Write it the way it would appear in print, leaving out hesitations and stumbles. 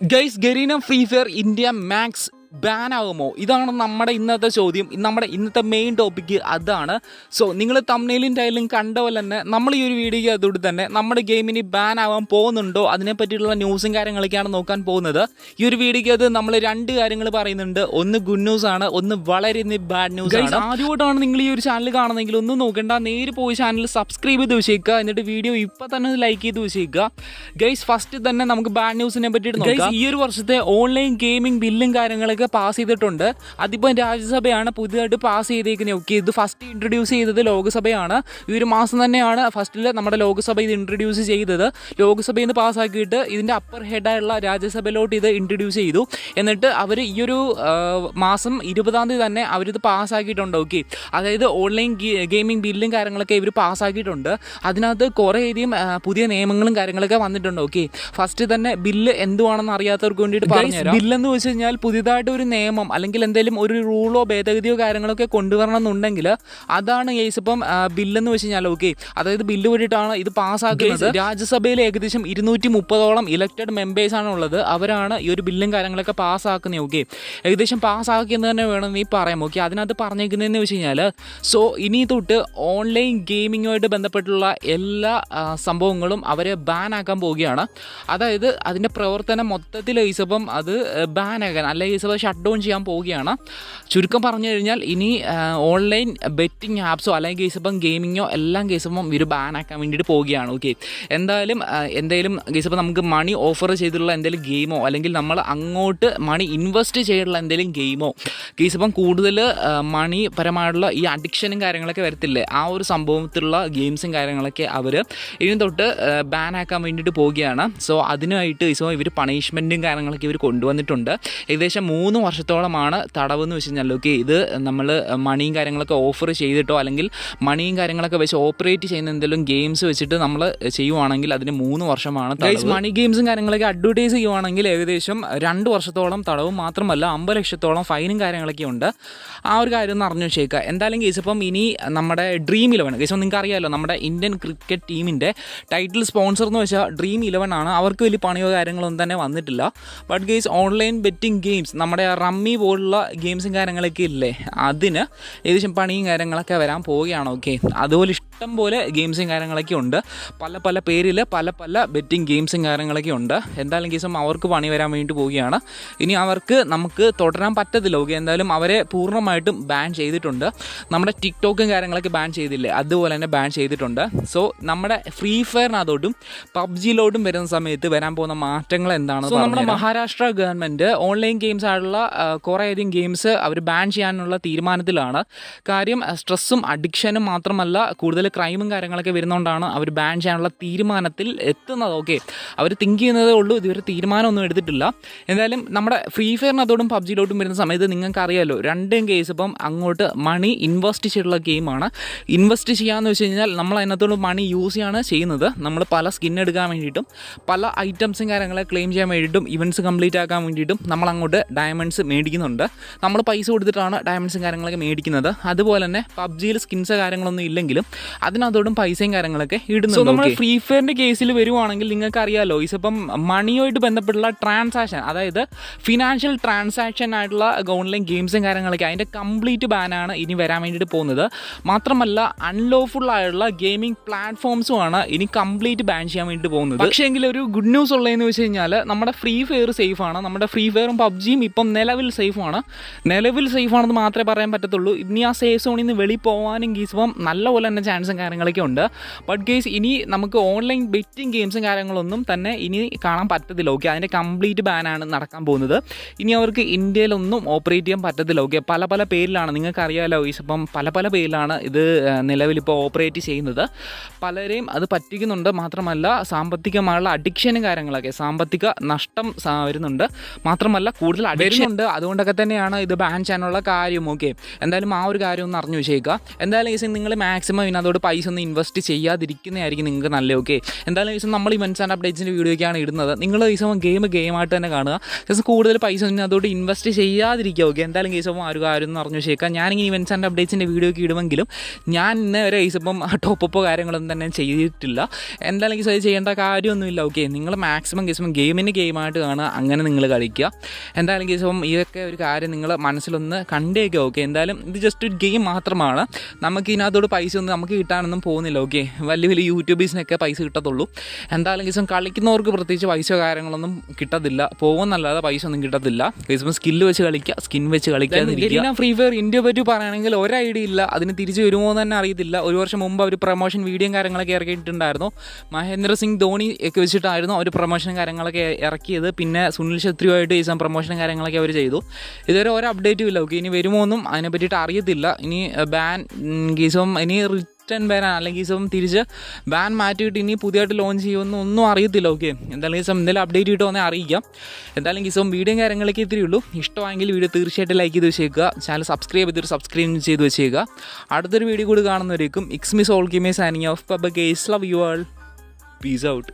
Guys, Garena Free Fire India Max ban ആകുമോ? ഇതാണ് നമ്മുടെ ഇന്നത്തെ ചോദ്യം. നമ്മുടെ ഇന്നത്തെ മെയിൻ ടോപ്പിക്ക് അതാണ്. സോ നിങ്ങൾ തംബ്നെയിലും ടൈറ്റിലും കണ്ട പോലെ തന്നെ നമ്മൾ ഈ ഒരു വീഡിയോയ്ക്ക് അതോടെ തന്നെ നമ്മുടെ ഗെയിമിന് ബാൻ ആവാൻ പോകുന്നുണ്ടോ അതിനെപ്പറ്റിയിട്ടുള്ള ന്യൂസും കാര്യങ്ങളൊക്കെയാണ് നോക്കാൻ പോകുന്നത്. ഈ ഒരു വീഡിയോയ്ക്ക് അത് നമ്മൾ രണ്ട് കാര്യങ്ങൾ പറയുന്നുണ്ട്. ഒന്ന് ഗുഡ് ന്യൂസ് ആണ്, ഒന്ന് വളരെ ബാഡ് ന്യൂസ് ആണ്. ആദ്യമായിട്ടാണ് നിങ്ങൾ ഈ ഒരു ചാനൽ കാണുന്നെങ്കിൽ ഒന്നും നോക്കണ്ട, നേരെ പോയി ചാനൽ സബ്സ്ക്രൈബ് ചെയ്ത് വെച്ചേക്കുക. എന്നിട്ട് വീഡിയോ ഇപ്പം തന്നെ ലൈക്ക് ചെയ്ത് വെച്ചേക്കുക. ഗൈസ്, ഫസ്റ്റ് തന്നെ നമുക്ക് ബാഡ് ന്യൂസിനെ പറ്റിയിട്ട് നോക്കാം. ഈ ഒരു വർഷത്തെ ഓൺലൈൻ ഗെയിമിംഗ് ബില്ലും കാര്യങ്ങളൊക്കെ പാസ് ചെയ്തിട്ടുണ്ട്. അതിപ്പോൾ രാജ്യസഭയാണ് പുതിയതായിട്ട് പാസ് ചെയ്തേക്കുന്നത്. ഓക്കെ, ഇത് ഫസ്റ്റ് ഇൻട്രൊഡ്യൂസ് ചെയ്തത് ലോകസഭയാണ്. ഈ ഒരു മാസം തന്നെയാണ് ഫസ്റ്റിൽ നമ്മുടെ ലോകസഭ ഇത് ഇൻട്രൊഡ്യൂസ് ചെയ്തത്. ലോകസഭയിൽ നിന്ന് പാസ്സാക്കിയിട്ട് ഇതിൻ്റെ അപ്പർ ഹെഡായുള്ള രാജ്യസഭയിലോട്ട് ഇത് ഇൻട്രൊഡ്യൂസ് ചെയ്തു. എന്നിട്ട് അവർ ഈ ഒരു മാസം 20-ാം തീയതി തന്നെ അവരിത് പാസ്സാക്കിയിട്ടുണ്ട്. ഓക്കെ, അതായത് ഓൺലൈൻ ഗെയിമിംഗ് ബില്ലും കാര്യങ്ങളൊക്കെ ഇവർ പാസ്സാക്കിയിട്ടുണ്ട്. അതിനകത്ത് കുറേയധികം പുതിയ നിയമങ്ങളും കാര്യങ്ങളൊക്കെ വന്നിട്ടുണ്ട്. ഓക്കെ, ഫസ്റ്റ് തന്നെ ബില്ല് എന്തുവാണെന്ന് അറിയാത്തവർക്ക് വേണ്ടിയിട്ട് പറഞ്ഞുതരാം. ബില്ലെന്ന് വെച്ച് കഴിഞ്ഞാൽ പുതിയതായിട്ട് ഒരു നിയമം അല്ലെങ്കിൽ എന്തെങ്കിലും ഒരു റൂളോ ഭേദഗതിയോ കാര്യങ്ങളൊക്കെ കൊണ്ടുവരണം എന്നുണ്ടെങ്കിൽ അതാണ് കേസ്. ഇപ്പം ബില്ലെന്ന് വെച്ച് കഴിഞ്ഞാൽ ഓക്കെ, അതായത് ബില്ല് വേണ്ടിയിട്ടാണ് ഇത് പാസ്സാക്കുന്നത്. രാജ്യസഭയിൽ ഏകദേശം 230ഓളം ഇലക്റ്റഡ് മെമ്പേഴ്സാണ് ഉള്ളത്. അവരാണ് ഈ ഒരു ബില്ലും കാര്യങ്ങളൊക്കെ പാസ്സാക്കുന്നത്. ഓക്കെ, ഏകദേശം പാസ്സാക്കിയെന്ന് തന്നെ വേണം നീ പറയാം. ഓക്കെ, അതിനകത്ത് പറഞ്ഞേക്കുന്നതെന്ന് വെച്ച് കഴിഞ്ഞാൽ സോ ഇനി തൊട്ട് ഓൺലൈൻ ഗെയിമിങ്ങുമായിട്ട് ബന്ധപ്പെട്ടുള്ള എല്ലാ സംഭവങ്ങളും അവരെ ബാൻ ആക്കാൻ പോവുകയാണ്. അതായത് അതിൻ്റെ പ്രവർത്തനം മൊത്തത്തിൽ കേസപ്പം അത് ബാൻ ആക്കാൻ അല്ലെങ്കിൽ കേസപ്പം ഷട്ട് ഡൗൺ ചെയ്യാൻ പോവുകയാണ്. ചുരുക്കം പറഞ്ഞു കഴിഞ്ഞാൽ ഇനി ഓൺലൈൻ ബെറ്റിംഗ് ആപ്സോ അല്ലെങ്കിൽ കേസപ്പം ഗെയിമിങ്ങോ എല്ലാം കേസപ്പം ഇവർ ബാൻ ആക്കാൻ വേണ്ടിയിട്ട് പോവുകയാണ്. ഓക്കെ, എന്തായാലും കേസപ്പം നമുക്ക് മണി ഓഫർ ചെയ്തിട്ടുള്ള എന്തെങ്കിലും ഗെയിമോ അല്ലെങ്കിൽ നമ്മൾ അങ്ങോട്ട് മണി ഇൻവെസ്റ്റ് ചെയ്തിട്ടുള്ള എന്തെങ്കിലും ഗെയിമോ കേസപ്പം കൂടുതൽ മണി പരമായിട്ടുള്ള ഈ അഡിക്ഷനും കാര്യങ്ങളൊക്കെ വരത്തില്ലേ, ആ ഒരു സംഭവത്തിലുള്ള ഗെയിംസും കാര്യങ്ങളൊക്കെ അവർ ഇനി തൊട്ട് ബാൻ ആക്കാൻ വേണ്ടിയിട്ട് പോവുകയാണ്. സോ അതിനായിട്ട് കേസപ്പം ഇവർ പണിഷ്മെൻറ്റും കാര്യങ്ങളൊക്കെ ഇവർ കൊണ്ടുവന്നിട്ടുണ്ട്. ഏകദേശം 3 വർഷത്തോളമാണ് തടവെന്ന് വെച്ച് കഴിഞ്ഞാൽ. ഓക്കെ, ഇത് നമ്മൾ മണിയും കാര്യങ്ങളൊക്കെ ഓഫർ ചെയ്തിട്ടോ അല്ലെങ്കിൽ മണിയും കാര്യങ്ങളൊക്കെ വെച്ച് ഓപ്പറേറ്റ് ചെയ്യുന്ന എന്തെങ്കിലും ഗെയിംസ് വെച്ചിട്ട് നമ്മൾ ചെയ്യുവാണെങ്കിൽ അതിന് 3 വർഷമാണ് തടവ്. മണി ഗെയിംസും കാര്യങ്ങളൊക്കെ അഡ്വർടൈസ് ചെയ്യുവാണെങ്കിൽ ഏകദേശം 2 വർഷത്തോളം തടവും മാത്രമല്ല 50 ലക്ഷത്തോളം ഫൈനും കാര്യങ്ങളൊക്കെ ഉണ്ട്. ആ ഒരു കാര്യം ഒന്ന് അറിഞ്ഞു വെച്ചേക്കുക. എന്തായാലും കേസ് ഇപ്പം ഇനി നമ്മുടെ ഡ്രീം 11 കേസ് നിങ്ങൾക്ക് അറിയാമല്ലോ, നമ്മുടെ ഇന്ത്യൻ ക്രിക്കറ്റ് ടീമിൻ്റെ ടൈറ്റിൽ സ്പോൺസർ എന്ന് വെച്ചാൽ ഡ്രീം 11 ആണ്. അവർക്ക് വലിയ പണിയോ കാര്യങ്ങളൊന്നും തന്നെ വന്നിട്ടില്ല. But case online betting games നമ്മുടെ റമ്മി പോലുള്ള ഗെയിംസും കാര്യങ്ങളൊക്കെ ഇല്ലേ, അതിന് ഏകദേശം പണിയും കാര്യങ്ങളൊക്കെ വരാൻ പോവുകയാണ്. ഓക്കെ, അതുപോലെ ഇഷ്ടം പോലെ ഗെയിംസും കാര്യങ്ങളൊക്കെ ഉണ്ട്. പല പേരിൽ പല ബെറ്റിംഗ് ഗെയിംസും കാര്യങ്ങളൊക്കെ ഉണ്ട്. എന്തായാലും കേസും അവർക്ക് പണി വരാൻ വേണ്ടി പോവുകയാണ്. ഇനി അവർക്ക് നമുക്ക് തുടരാൻ പറ്റത്തില്ല. ഓക്കെ, എന്തായാലും അവരെ പൂർണ്ണമായിട്ടും ബാൻ ചെയ്തിട്ടുണ്ട്. നമ്മുടെ ടിക്ടോക്കും കാര്യങ്ങളൊക്കെ ബാൻ ചെയ്തില്ലേ, അതുപോലെ തന്നെ ബാൻ ചെയ്തിട്ടുണ്ട്. സോ നമ്മുടെ ഫ്രീ ഫയറിനകത്തോട്ടും പബ്ജിയിലോട്ടും വരുന്ന സമയത്ത് വരാൻ പോകുന്ന മാറ്റങ്ങൾ എന്താണ്? നമ്മുടെ മഹാരാഷ്ട്ര ഗവൺമെൻറ് ഓൺലൈൻ ഗെയിംസ് ആയിട്ടുള്ള കുറേയധികം ഗെയിംസ് അവർ ബാൻ ചെയ്യാനുള്ള തീരുമാനത്തിലാണ്. കാര്യം സ്ട്രെസ്സും അഡിക്ഷനും മാത്രമല്ല കൂടുതൽ ക്രൈമും കാര്യങ്ങളൊക്കെ വരുന്നതുകൊണ്ടാണ് അവർ ബാൻ ചെയ്യാനുള്ള തീരുമാനത്തിൽ എത്തുന്നത്. ഓക്കെ, അവർ തിങ്ക് ചെയ്യുന്നതേ ഉള്ളൂ, ഇതുവരെ തീരുമാനമൊന്നും എടുത്തിട്ടില്ല. എന്തായാലും നമ്മുടെ ഫ്രീ ഫയറിനകത്തോടും പബ്ജിയിലോട്ടും വരുന്ന സമയത്ത് നിങ്ങൾക്ക് അറിയാമല്ലോ, രണ്ടും കേസ് ഇപ്പം അങ്ങോട്ട് മണി ഇൻവെസ്റ്റ് ചെയ്തിട്ടുള്ള ഗെയിമാണ്. ഇൻവെസ്റ്റ് ചെയ്യാമെന്ന് വെച്ച് കഴിഞ്ഞാൽ നമ്മൾ അതിനകത്തോട് മണി യൂസ് ചെയ്യാണ് ചെയ്യുന്നത്. നമ്മൾ പല സ്കിൻ എടുക്കാൻ വേണ്ടിയിട്ടും പല ഐറ്റംസും കാര്യങ്ങളെ ക്ലെയിം ചെയ്യാൻ വേണ്ടിയിട്ടും ഇവൻറ്റ്സ് കംപ്ലീറ്റ് ആക്കാൻ വേണ്ടിയിട്ടും നമ്മൾ അങ്ങോട്ട് ഡയമണ്ട്സ് മേടിക്കുന്നുണ്ട്. നമ്മൾ പൈസ കൊടുത്തിട്ടാണ് ഡയമണ്ട്സും കാര്യങ്ങളൊക്കെ മേടിക്കുന്നത്. അതുപോലെ തന്നെ പബ്ജിയിൽ സ്കിൻസ് കാര്യങ്ങളൊന്നും ഇല്ലെങ്കിലും അതിനകത്തോടും പൈസയും കാര്യങ്ങളൊക്കെ ഇടുന്നു. നമ്മൾ ഫ്രീ ഫയറിൻ്റെ കേസിൽ വരുവാണെങ്കിൽ നിങ്ങൾക്ക് അറിയാമല്ലോ, ഇപ്പം മണിയുമായിട്ട് ബന്ധപ്പെട്ടുള്ള ട്രാൻസാക്ഷൻ, അതായത് ഫിനാൻഷ്യൽ ട്രാൻസാക്ഷൻ ആയിട്ടുള്ള ഓൺലൈൻ ഗെയിംസും കാര്യങ്ങളൊക്കെ അതിൻ്റെ കംപ്ലീറ്റ് ബാനാണ് ഇനി വരാൻ വേണ്ടിയിട്ട് പോകുന്നത്. മാത്രമല്ല അൺലോഫുൾ ആയിട്ടുള്ള ഗെയിമിംഗ് പ്ലാറ്റ്ഫോംസുമാണ് ഇനി കംപ്ലീറ്റ് ബാൻ ചെയ്യാൻ വേണ്ടിയിട്ട് പോകുന്നത്. പക്ഷേ എങ്കിൽ ഒരു ഗുഡ് ന്യൂസ് ഉള്ളതെന്ന് വെച്ച് കഴിഞ്ഞാൽ നമ്മുടെ ഫ്രീ ഫയർ സേഫാണ്. നമ്മുടെ ഫ്രീ ഫയറും പബ്ജിയും ഇപ്പം നിലവിൽ സേഫാണെന്ന് മാത്രമേ പറയാൻ പറ്റത്തുള്ളൂ. ഇനി ആ സേഫ് സോണിൽ നിന്ന് വെളി പോകാനും ഗീസിപ്പം നല്ലപോലെ തന്നെ ചാൻസും കാര്യങ്ങളൊക്കെ ഉണ്ട്. ബട്ട് ഗേസ് ഇനി നമുക്ക് ഓൺലൈൻ ബെറ്റിംഗ് ഗെയിംസും കാര്യങ്ങളൊന്നും തന്നെ ഇനി കാണാൻ പറ്റത്തില്ല. ഓക്കെ, അതിൻ്റെ കംപ്ലീറ്റ് ബാനാണ് നടക്കാൻ പോകുന്നത്. ഇനി അവർക്ക് ഇന്ത്യയിലൊന്നും ഓപ്പറേറ്റ് ചെയ്യാൻ പറ്റത്തില്ല. ഓക്കെ, പല പേരിലാണ്, നിങ്ങൾക്ക് അറിയാമല്ലോ ഇപ്പം പല പേരിലാണ് ഇത് നിലവിലിപ്പോൾ ഓപ്പറേറ്റ് ചെയ്യുന്നത്. പലരെയും അത് പറ്റിക്കുന്നുണ്ട്. മാത്രമല്ല സാമ്പത്തികമായുള്ള അഡിക്ഷനും കാര്യങ്ങളൊക്കെ, സാമ്പത്തിക നഷ്ടം വരുന്നുണ്ട്. മാത്രമല്ല കൂടുതൽ വരുന്നുണ്ട്. അതുകൊണ്ടൊക്കെ തന്നെയാണ് ഇത് ബാൻ ചെയ്യാനുള്ള കാര്യം. ഓക്കെ, എന്തായാലും ആ ഒരു കാര്യം ഒന്ന് അറിഞ്ഞു വെച്ചേക്കുക. എന്തായാലും കേസ് നിങ്ങൾ മാക്സിമം ഇതിനകത്തോട് പൈസ ഒന്ന് ഇൻവെസ്റ്റ് ചെയ്യാതിരിക്കുന്നതായിരിക്കും നിങ്ങൾക്ക് നല്ലത്. ഓക്കെ, എന്തായാലും കേസ് നമ്മൾ ഇവൻറ്റ്സ് ആൻഡ് അപ്ഡേറ്റ്സിൻ്റെ വീഡിയോയ്ക്കാണ് ഇടുന്നത്. നിങ്ങൾ കേസും ഗെയിമായിട്ട് തന്നെ കാണുക. കേസ് കൂടുതൽ പൈസ ഒന്നും അതോട് ഇൻവെസ്റ്റ് ചെയ്യാതിരിക്കുക. ഓക്കെ, എന്തായാലും കേസും ആ ഒരു കാര്യം ഒന്ന് അറിഞ്ഞു വെച്ചേക്കുക. ഞാനിങ്ങനെ ഇവൻറ്റ്സ് ആൻഡ് അപ്ഡേറ്റ്സിൻ്റെ വീഡിയോയ്ക്ക് ഇടുമെങ്കിലും ഞാൻ ഇന്ന് വരെ കേസിപ്പം ടോപ്പോ കാര്യങ്ങളൊന്നും തന്നെ ചെയ്തിട്ടില്ല. എന്തായാലും കേസ് അത് ചെയ്യേണ്ട കാര്യമൊന്നുമില്ല. ഓക്കെ, നിങ്ങൾ മാക്സിമം കേസും ഗെയിമായിട്ട് കാണുക, അങ്ങനെ നിങ്ങൾ കളിക്കുക. എന്തായാലും കേസും ഇതൊക്കെ ഒരു കാര്യം നിങ്ങൾ മനസ്സിലൊന്ന് കണ്ടേക്കുക. ഓക്കെ, എന്തായാലും ഇത് ജസ്റ്റ് ഒരു ഗെയിം മാത്രമാണ്. നമുക്ക് ഇതിനകത്തോട് പൈസ ഒന്നും നമുക്ക് കിട്ടാനൊന്നും പോകുന്നില്ല. ഓക്കെ, വലിയ യൂട്യൂബേഴ്സിനൊക്കെ പൈസ കിട്ടത്തുള്ളൂ. എന്തായാലും കേസും കളിക്കുന്നവർക്ക് പ്രത്യേകിച്ച് പൈസ കാര്യങ്ങളൊന്നും കിട്ടത്തില്ല, പോകുന്നല്ലാതെ പൈസ ഒന്നും കിട്ടത്തില്ല. കേസും സ്കില്ല് വെച്ച് കളിക്കുക, സ്കിൻ വെച്ച് കളിക്കാതിരിക്കുക. ഫ്രീ ഫയർ ഇന്ത്യ പറ്റി പറയുകയാണെങ്കിൽ ഒരു ഐഡിയ ഇല്ല, അതിന് തിരിച്ച് വരുമോ എന്ന് തന്നെ അറിയത്തില്ല. ഒരു വർഷം മുമ്പ് അവർ പ്രൊമോഷൻ വീഡിയോയും കാര്യങ്ങളൊക്കെ ഇറക്കിയിട്ടുണ്ടായിരുന്നു. മഹേന്ദ്ര സിംഗ് ധോണി ഒക്കെ വെച്ചിട്ടായിരുന്നു അവർ പ്രൊമോഷനും കാര്യങ്ങളൊക്കെ ഇറക്കിയത്. പിന്നെ സുനിൽ ഛത്രിയുമായിട്ട് ഈ പ്രൊമോഷനും കാര്യങ്ങളൊക്കെ അവർ ചെയ്തു. ഇതുവരെ ഒരു അപ്ഡേറ്റും ഇല്ല. ഓക്കെ, ഇനി വരുമോ എന്നും അതിനെ പറ്റിയിട്ട് അറിയത്തില്ല. ഇനി ബാൻ കേസും ഇനി റിട്ടേൺ ബാൻ അല്ലെങ്കിൽ തിരിച്ച് ബാൻ മാറ്റിയിട്ട് ഇനി പുതിയതായിട്ട് ലോഞ്ച് ചെയ്യുമെന്ന് ഒന്നും അറിയത്തില്ല. ഓക്കെ, എന്തായാലും എന്തെങ്കിലും അപ്ഡേറ്റ് കിട്ടുമെന്നേ അറിയിക്കാം. എന്തായാലും വീഡിയോയും കാര്യങ്ങളൊക്കെ ഇത്രയേ ഉള്ളൂ. ഇഷ്ടമായെങ്കിൽ വീഡിയോ തീർച്ചയായിട്ടും ലൈക്ക് ചെയ്ത് വെച്ചേക്കുക. ചാനൽ സബ്സ്ക്രൈബ് ചെയ്ത് വെച്ചേക്കുക. അടുത്തൊരു വീഡിയോ കൂടി കാണുന്നവരേക്കും ഇക്സ് മിസ് ഓൾ കിമേ signing off. Bye guys, love you all, peace out.